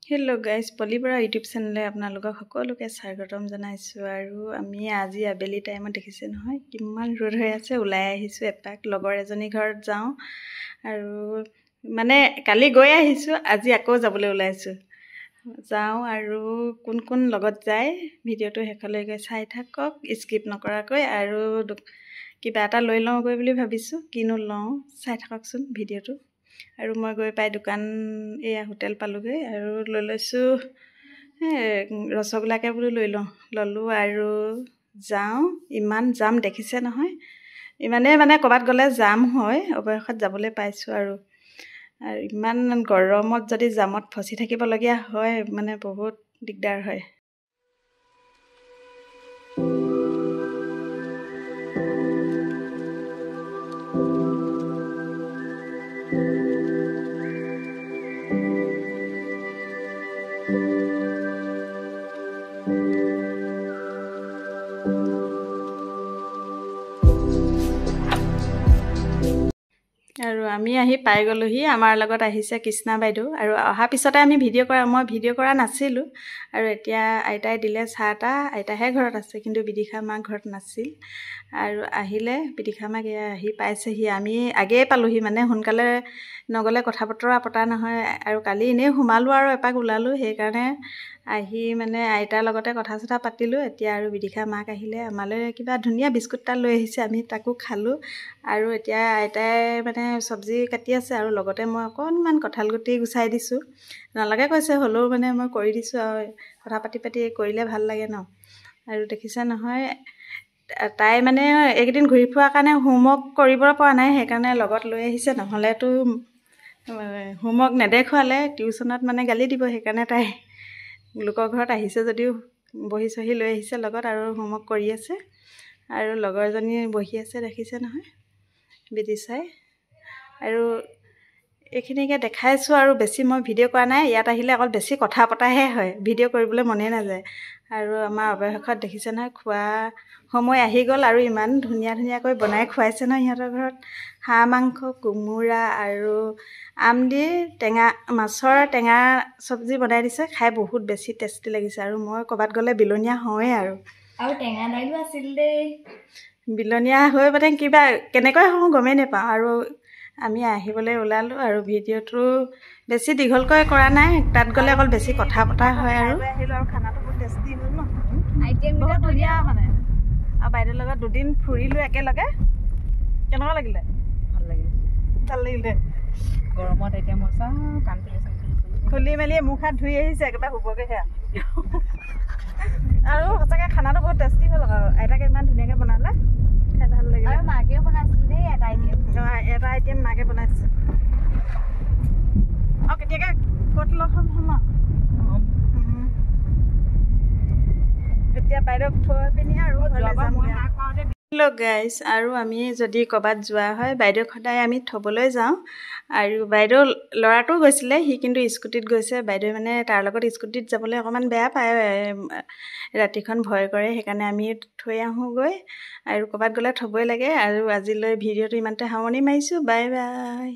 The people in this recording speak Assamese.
হেল্ল' গাইজ, পলিবৰা ইউটিউব চেনেলে আপোনালোকক সকলোকে স্বাগতম জনাইছোঁ। আৰু আমি আজি আবেলি টাইমত দেখিছে নহয় কিমান ৰ'দ হৈ আছে, ওলাই আহিছোঁ এপাক। লগৰ এজনী ঘৰত যাওঁ আৰু মানে কালি গৈ আহিছোঁ, আজি আকৌ যাবলৈ ওলাইছোঁ। যাওঁ আৰু কোন কোন লগত যায় ভিডিঅ'টো শেষলৈকে চাই থাকক স্কিপ নকৰাকৈ। আৰু কিবা এটা লৈ লওঁগৈ বুলি ভাবিছোঁ, কিনো লওঁ চাই থাককচোন ভিডিঅ'টো। আৰু মই গৈ পাই দোকান এয়া হোটেল পালোঁগৈ আৰু লৈ লৈছোঁ ৰসগোল্লাকে বোলো লৈ ল'লোঁ আৰু যাওঁ। ইমান জাম দেখিছে নহয়, ইমানেই মানে ক'ৰবাত গ'লে জাম হয়, অৱশেষত যাবলৈ পাইছোঁ। আৰু ইমান গৰমত যদি জামত ফচি থাকিবলগীয়া হয় মানে বহুত দিগদাৰ হয়। আৰু আমি আহি পাই গ'লোহি। আমাৰ লগত আহিছে কৃষ্ণা বাইদেউ। আৰু অহাৰ পিছতে মই ভিডিঅ' কৰা নাছিলোঁ। আৰু এতিয়া আইতাই দিলে চাহ তাহ। আইতাহে ঘৰত আছে, কিন্তু বিদিশা মা ঘৰত নাছিল। আৰু আহিলে বিদিশা মাক আহি পাইছেহি। আমি আগেয়ে পালোঁহি, মানে সোনকালে নগ'লে কথা বতৰা পতা নহয়। আৰু কালি এনেই সোমালোঁ আৰু এপাক ওলালোঁ, সেইকাৰণে আহি মানে আইতাৰ লগতে কথা চথা পাতিলোঁ। এতিয়া আৰু বিদিশা মাক আহিলে, আমালৈ কিবা ধুনীয়া বিস্কুট এটা লৈ আহিছে, আমি তাকো খালোঁ। আৰু এতিয়া আইতাই মানে চব্জি কাটি আছে, আৰু লগতে মই অকণমান কঁঠাল গুটি গুচাই দিছোঁ। নালাগে কৈছে, হ'লেও মানে মই কৰি দিছোঁ। আৰু কথা পাতি পাতি কৰিলে ভাল লাগে ন। আৰু দেখিছে নহয়, তাই মানে এইকেইদিন ঘূৰি ফুৰাৰ কাৰণে হোমৱৰ্ক কৰিব পৰা নাই, সেইকাৰণে লগত লৈ আহিছে। নহ'লেতো হোমৱৰ্ক নেদেখুৱালে টিউশ্যনত মানে গালি দিব। সেইকাৰণে তাই লোকৰ ঘৰত আহিছে যদিও বহি চহি লৈ আহিছে লগত, আৰু হোমৱৰ্ক কৰি আছে। আৰু লগৰজনী বহি আছে, দেখিছে নহয় বিদিশাই। আৰু এইখিনিকে দেখাইছোঁ। আৰু বেছি মই ভিডিঅ' কৰা নাই, ইয়াত আহিলে অকল বেছি কথা পতাহে হয়, ভিডিঅ' কৰিবলৈ মনেই নাযায়। আৰু আমাৰ অৱশেষত দেখিছে নহয় খোৱা সময় আহি গ'ল। আৰু ইমান ধুনীয়া ধুনীয়াকৈ বনাই খুৱাইছে নহয় সিহঁতৰ ঘৰত। হাঁহ মাংস, কোমোৰা আৰু আম দি মাছৰ টেঙা চব্জি বনাই দিছে। খাই বহুত বেছি টেষ্টি লাগিছে। আৰু মই ক'ৰবাত গ'লে বিলনীয়া হওঁৱেই। আৰু টেঙা দাইলো আছিল দেই। বিলনীয়া হৈ মানে কিবা কেনেকৈ হওঁ গমেই নাপাওঁ। আৰু আমি আহিবলৈ ওলালোঁ। আৰু ভিডিঅ'টো বেছি দীঘলকৈ কৰা নাই, তাত গ'লে অকল বেছি কথা পতা হয়। আৰু আহিলোঁ, আৰু খানাটো বহুত টেষ্টি হ'ল ন, বহুত ধুনীয়া মানে। আৰু বাইদেউৰ লগত দুদিন ফুৰিলোঁ একেলগে। কেনেকুৱা লাগিলে? ভাল লাগিলে, ভাল লাগিলে। গৰমত এতিয়া মই চব কাম খুলি মেলি মুখ হাত ধুই আহিছে, একেবাৰে শুবগৈ সেয়া। আৰু সঁচাকৈ খানাটো বহুত টেষ্টি হ'ল। আকৌ আইতাকে ইমান ধুনীয়াকৈ বনালে, খাই ভাল লাগিলে। আৰু মাকেও বনাইছিল দেই এটা আইটেম মাকে বনাইছে। আৰু কেতিয়াকৈ ক'ত লগ হ'ম ন। এতিয়া বাইদেউক থৈ পিনি আৰু হেল্ল' গাইজ। আৰু আমি যদি ক'ৰবাত যোৱা হয়, বাইদেউক সদায় আমি থ'বলৈ যাওঁ। আৰু বাইদেউ ল'ৰাটোও গৈছিলে, সি কিন্তু স্কুটিত গৈছে। বাইদেৱে মানে তাৰ লগত স্কুটিত যাবলৈ অকণমান বেয়া পায়, ৰাতিখন ভয় কৰে। সেইকাৰণে আমি থৈ আহোঁগৈ। আৰু ক'ৰবাত গ'লে থ'বই লাগে। আৰু আজিলৈ ভিডিঅ'টো ইমানতে সামৰণি মাৰিছোঁ। Bye bye.